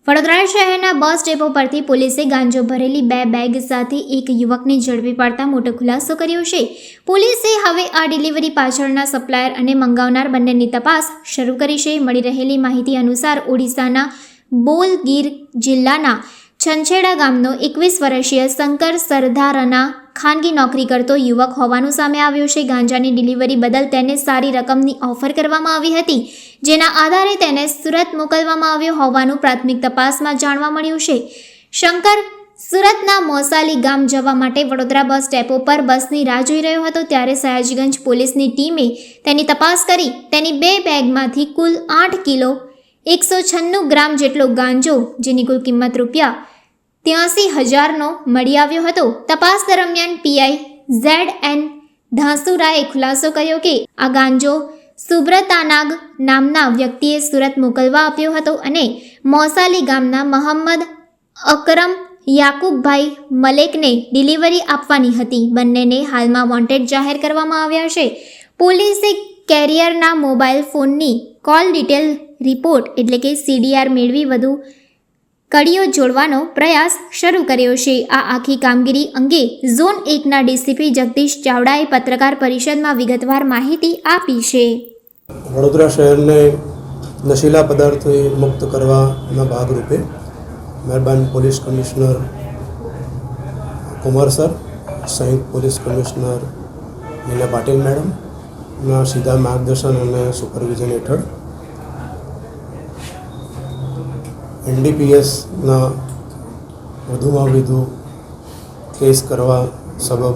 વડોદરા શહેરના bus depot પરથી પોલીસે ગાંજો ભરેલી 2 બેગ સાથે એક યુવકને ઝડપી પાડતા મોટો ખુલાસો કર્યો છે। પોલીસે હવે આ ડિલિવરી પાછળના સપ્લાયર અને મંગાવનાર બંનેની તપાસ શરૂ કરી છે। મળી રહેલી માહિતી અનુસાર ઓડિશાના બોલગીર જિલ્લાના છંછેડા ગામનો 21 વર્ષીય શંકર સરદારના ખાનગી નોકરી કરતો યુવક હોવાનું સામે આવ્યું છે। ગાંજાની ડિલિવરી બદલ તેને સારી રકમની ઓફર કરવામાં આવી હતી, જેના આધારે તેને સુરત મોકલવામાં આવ્યો હોવાનું પ્રાથમિક તપાસમાં જાણવા મળ્યું છે। શંકર સુરતના મોસાલી ગામ જવા માટે વડોદરા બસ ડેપો પર બસની રાહ જોઈ રહ્યો હતો, ત્યારે સયાજીગંજ પોલીસની ટીમે તેની તપાસ કરી તેની 2 બેગમાંથી કુલ 8 કિલો 196 ગ્રામ જેટલો ગાંજો, જેની કુલ કિંમત ₹83,000નો મળી આવ્યો હતો। તપાસ દરમિયાન પીઆઈ ZN ધાસુરાએ ખુલાસો કર્યો કે આ ગાંજો સુબ્રતાનાગ નામના વ્યક્તિએ સુરત મોકલવા આપ્યો હતો અને મોસાલી ગામના મોહમ્મદ અકરમ યાકુબભાઈ મલેકને ડિલિવરી આપવાની હતી। બંનેને હાલમાં વોન્ટેડ જાહેર કરવામાં આવ્યા છે। પોલીસે કેરિયરના મોબાઈલ ફોનની કોલ ડિટેલ રિપોર્ટ એટલે કે CDR મેળવી વધુ કડીઓ જોડવાનો પ્રયાસ શરૂ કર્યો છે। આ આખી કામગીરી અંગે ઝોન 1ના ડીસીપી જગદીશ ચાવડાએ પત્રકાર પરિષદમાં વિગતવાર માહિતી આપી છે। વડોદરા શહેરને નશીલા પદાર્થોથી મુક્ત કરવાના ભાગરૂપે મહેરબાન પોલીસ કમિશનર કુમાર સર, સંયુક્ત પોલીસ કમિશનર નીના પાટીલ મેડમના સીધા માર્ગદર્શન અને સુપરવિઝન હેઠળ NDPSના વધુમાં વધુ કેસ કરવા સબબ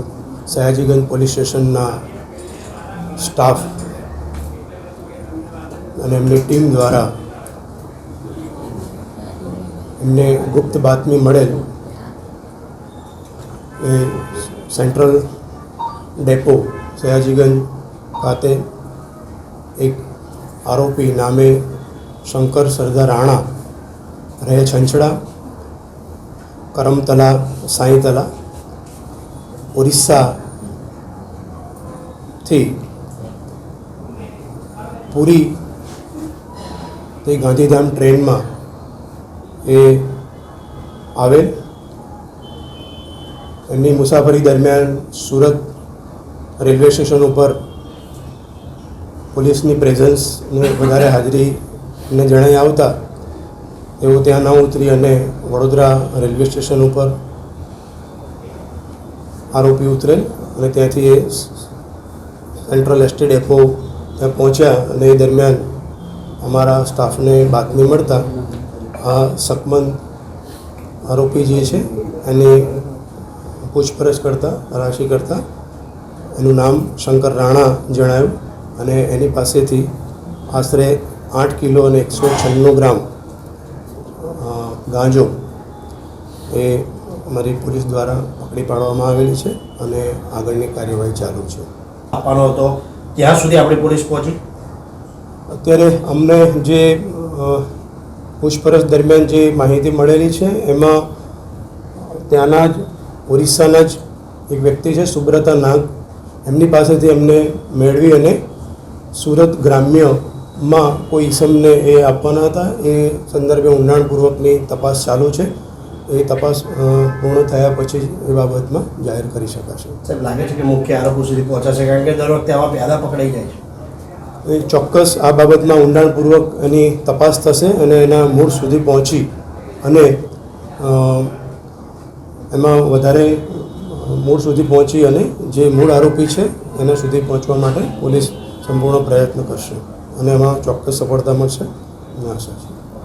સયાજીગંજ પોલીસ સ્ટેશનના સ્ટાફ અને એમની ટીમ દ્વારા એમને ગુપ્ત બાતમી મળેલ એ સેન્ટ્રલ ડેપો સયાજીગંજ ખાતે એક આરોપી નામે શંકર સરદાર રાણા રહે છંછડા, કરમતલા, સાંઈતલા, ઓરિસ્સાથી પૂરી તે ગાંધીધામ ટ્રેનમાં એ આવેલ। એમની મુસાફરી દરમિયાન સુરત રેલવે સ્ટેશન ઉપર પોલીસની પ્રેઝન્સને વધારે હાજરીને જણાઈ આવતા તેઓ ત્યાં ન ઉતરી અને વડોદરા રેલવે સ્ટેશન ઉપર આરોપી ઉતરેલ અને ત્યાંથી એ સેન્ટ્રલ એસટી ડેપો ત્યાં પહોંચ્યા અને એ દરમિયાન અમારા સ્ટાફને બાતમી મળતા આ શકમંદ આરોપી જે છે એની પૂછપરછ કરતાં તલાશી કરતાં એનું નામ શંકર રાણા જણાયું અને એની પાસેથી આશરે 8 કિલો અને 196 ગ્રામ ગાંજો એ અમારી પોલીસ દ્વારા પકડી પાડવામાં આવેલી છે અને આગળની કાર્યવાહી ચાલુ છે। આપવાનો હતો ત્યાં સુધી આપણી પોલીસ પહોંચી? અત્યારે અમને જે પૂછપરછ દરમિયાન જે માહિતી મળેલી છે એમાં ત્યાંના જ ઓરિસ્સાના જ એક વ્યક્તિ છે સુબ્રતા નાગ, એમની પાસેથી અમને મેળવી અને સુરત ગ્રામ્યમાં કોઈ ઈસમને એ આપવાના હતા। એ સંદર્ભે ઊંડાણપૂર્વકની તપાસ ચાલુ છે। એ તપાસ પૂર્ણ થયા પછી એ બાબતમાં જાહેર કરી શકાશે। સાહેબ, લાગે છે કે મુખ્ય આરોપી સુધી પહોંચાશે? કારણ કે દર વખતે આવા પ્યાદા પકડાઈ જાય છે। એ ચોક્કસ આ બાબતમાં ઊંડાણપૂર્વક એની તપાસ થશે અને એના મૂળ સુધી પહોંચી અને એમાં વધારે મૂળ સુધી પહોંચી અને જે મૂળ આરોપી છે એના સુધી પહોંચવા માટે પોલીસ સંપૂર્ણ પ્રયત્ન કરશે અને એમાં ચોક્કસ સફળતા મળશે, આશા છે।